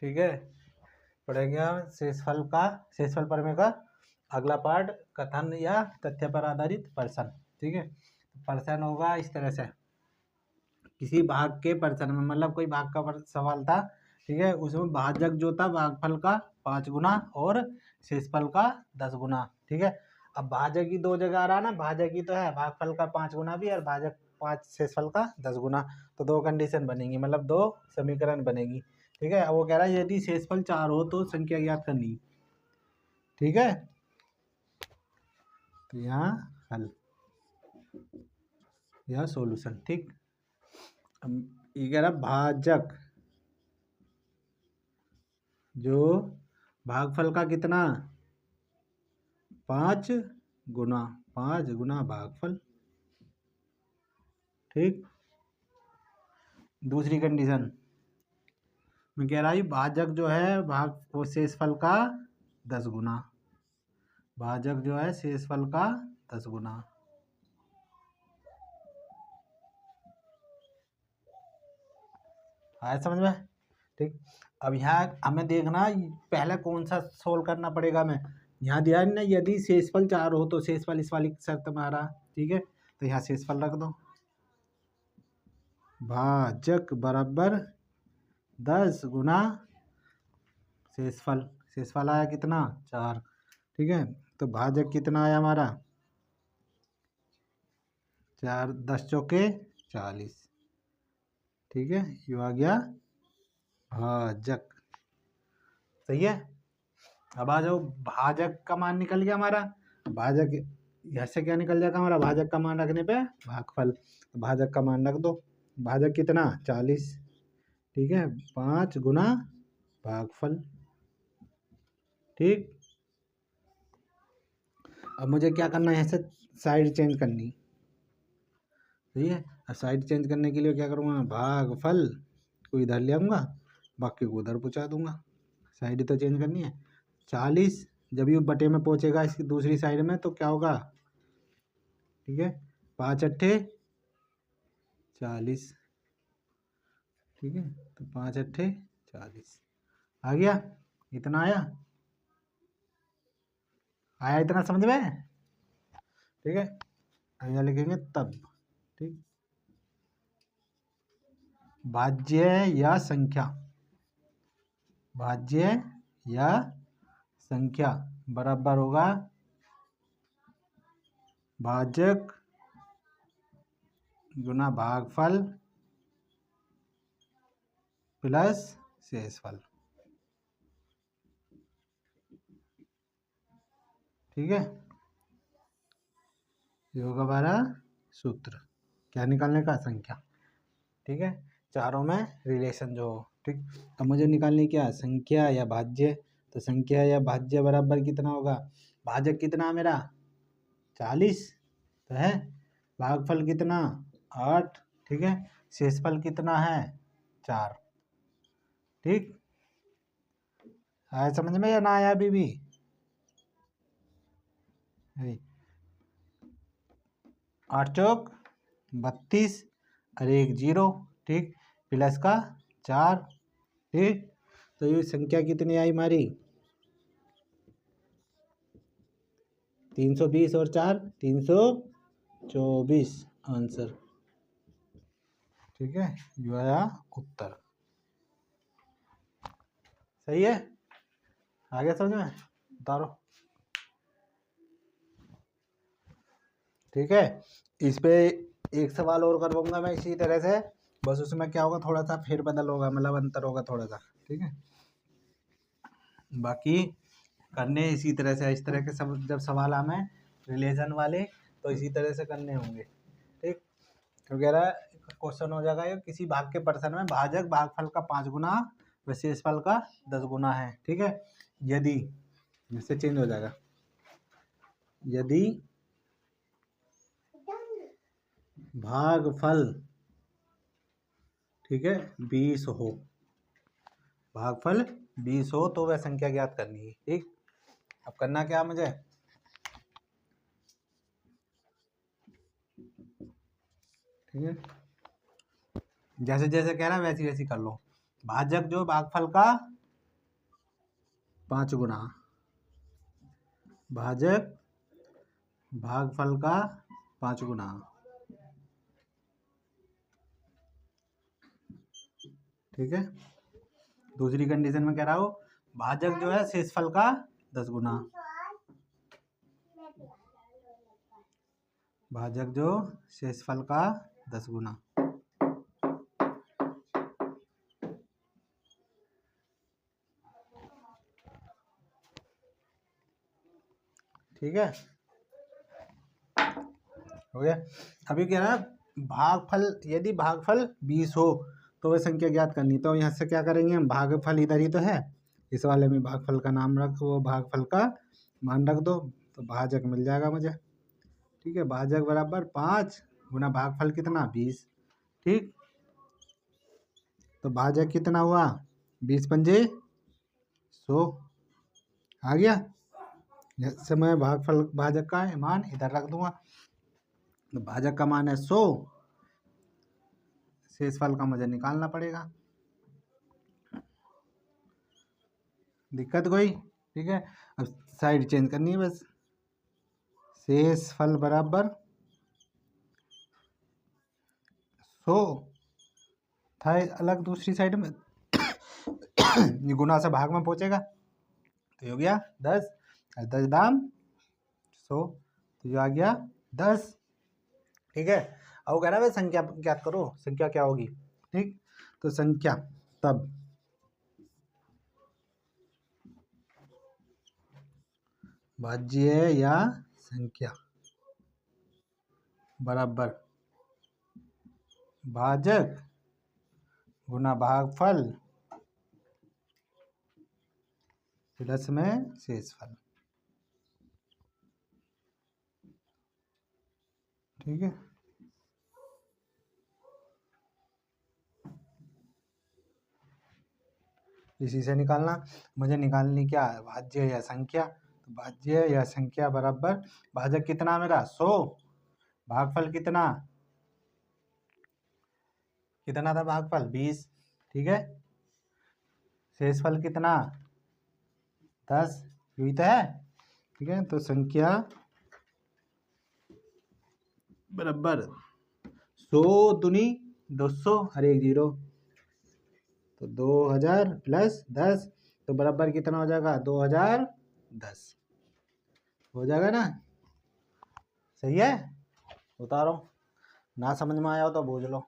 ठीक है, पढ़ेंगे हम शेषफल प्रमेय का अगला पार्ट, कथन या तथ्य पर आधारित प्रश्न। ठीक है, प्रश्न होगा इस तरह से, किसी भाग के प्रश्न में, मतलब कोई भाग का सवाल था, ठीक है, उसमें भाजक जो था भागफल का 5 गुना और शेषफल का 10 गुना। ठीक है, अब भाजक ही 2 जगह आ रहा ना, भाजक ही तो है, भागफल का 5 गुना भी और भाजक 5 शेषफल का 10 गुना, तो 2 कंडीशन बनेंगी, मतलब 2 समीकरण बनेगी। ठीक है, अब वो कह रहा है यदि शेषफल 4 हो तो संख्या ज्ञात करनी। ठीक है, तो यहाँ हल या सॉल्यूशन। ठीक, ये कह रहा भाजक जो भागफल का कितना 5 गुना, 5 गुना भागफल। ठीक, दूसरी कंडीशन में कह रहा है भाजक जो है भाग वो शेषफल का 10 गुना, भाजक जो है शेषफल का 10 गुना। आया समझ में? ठीक, अब यहाँ हमें देखना पहले कौन सा सोल्व करना पड़ेगा। हमें यहाँ दिया है ना, यदि शेषफल 4 हो तो शेषफल इस वाली शर्त में आ रहा। ठीक है, तो यहाँ शेषफल रख दो, भाजक बराबर 10 गुना शेषफल। शेषफल आया कितना 4। ठीक है, तो भाजक कितना आया हमारा 4, 10 चौके 40। ठीक है, ये आ गया भाजक। सही है, अब आ जाओ, भाजक का मान निकल गया हमारा, भाजक यहाँ से क्या निकल जाएगा हमारा, भाजक का मान रखने पे भागफल, तो भाजक का मान रख दो, भाजक कितना 40। ठीक है, 5 गुना भागफल। ठीक, अब मुझे क्या करना है, यहाँ से साइड चेंज करनी। सही है, अब साइड चेंज करने के लिए क्या करूँगा, भागफल को इधर ले आऊँगा, बाकी को उधर पहुँचा दूंगा, साइड तो चेंज करनी है। 40 जब ये बटे में पहुँचेगा इसकी दूसरी साइड में तो क्या होगा, ठीक है, 5 अट्ठे 40। ठीक है, तो 5 अट्ठे 40 आ गया, इतना आया इतना समझ में? ठीक है, यहाँ लिखेंगे तब। ठीक, भाज्य या संख्या, भाज्य या संख्या बराबर होगा भाजक गुना भागफल प्लस शेषफल। ठीक है, ये होगा हमारा सूत्र, क्या निकालने का, संख्या। ठीक है, चारों में रिलेशन जो हो। ठीक, अब मुझे निकालनी क्या, संख्या या भाज्य, तो संख्या या भाज्य बराबर कितना होगा, भाजक कितना मेरा 40 तो है, भागफल कितना 8। ठीक है, शेषफल कितना है 4। ठीक, आया समझ में या ना आया अभी भी? 8 चौक 32 और 1 0। ठीक, प्लस का 4। ठीक, तो ये संख्या कितनी आई हमारी 320 और 4 324 आंसर। ठीक है, ये आया उत्तर। सही है, आगे समझ में उतारो। ठीक है, इस पे एक सवाल और करवाऊंगा मैं इसी तरह से, बस उसमें क्या होगा, थोड़ा सा फेरबदल होगा, मतलब अंतर होगा थोड़ा सा। ठीक है, बाकी करने इसी तरह से, इस तरह के सब जब सवाल हमें रिलेशन वाले तो इसी तरह से करने होंगे। ठीक, वगैरह क्वेश्चन हो जाएगा, ये किसी भाग के प्रश्न में भाजक भागफल का 5 गुना व शेषफल का 10 गुना है। ठीक है, यदि इससे चेंज हो जाएगा, यदि भागफल, ठीक है, 20 हो, भागफल 20 हो तो वह संख्या ज्ञात करनी है। ठीक, अब करना क्या मुझे, ठीक है, जैसे जैसे कह रहा है वैसी वैसी कर लो। भाजक जो भागफल का 5 गुना भाजक भागफल का 5 गुना। ठीक है। दूसरी कंडीशन में कह रहा हूँ भाजक जो है शेषफल का 10 गुना। भाजक जो शेषफल का 10 गुना। ठीक है, हो गया। अभी कह रहा है भागफल, यदि भागफल 20 हो तो वह संख्या ज्ञात करनी। तो यहाँ से क्या करेंगे हम, भागफल इधर ही तो है, इस वाले में भागफल का नाम रख, वो भागफल का मान रख दो, तो भाजक मिल जाएगा मुझे। ठीक है, भाजक बराबर 5 गुना भागफल कितना 20। ठीक, तो भाजक कितना हुआ 20 पंजे 100 आ गया। जैसे मैं भागफल भाजक का मान इधर रख दूंगा, तो भाजक का मान है 100, शेषफल का मुझे निकालना पड़ेगा। दिक्कत कोई? ठीक है, अब साइड चेंज करनी है बस। शेषफल बराबर 100 था अलग दूसरी साइड में गुना से भाग में पहुंचेगा, तो हो गया 10, 10 दाम 100, तो जो आ गया 10। ठीक है, अब कह रहा है संख्या ज्ञात करो, संख्या क्या होगी। ठीक, तो संख्या तब भाज्य या संख्या बराबर भाजक गुना भागफल प्लस में शेषफल। ठीक है, इसी से निकालना मुझे, निकालनी क्या है, भाज्य या संख्या। तो भाज्य या संख्या बराबर भाजक कितना मेरा 100, भागफल कितना था भागफल 20। ठीक है, शेषफल कितना 10, यही तो है। ठीक है, तो संख्या बराबर 100 दूनी 200 और 1 0, तो 2000 प्लस 10, तो बराबर कितना हो जाएगा 2010 हो जाएगा ना। सही है, उतारो, ना समझ में आया हो तो पूछ लो।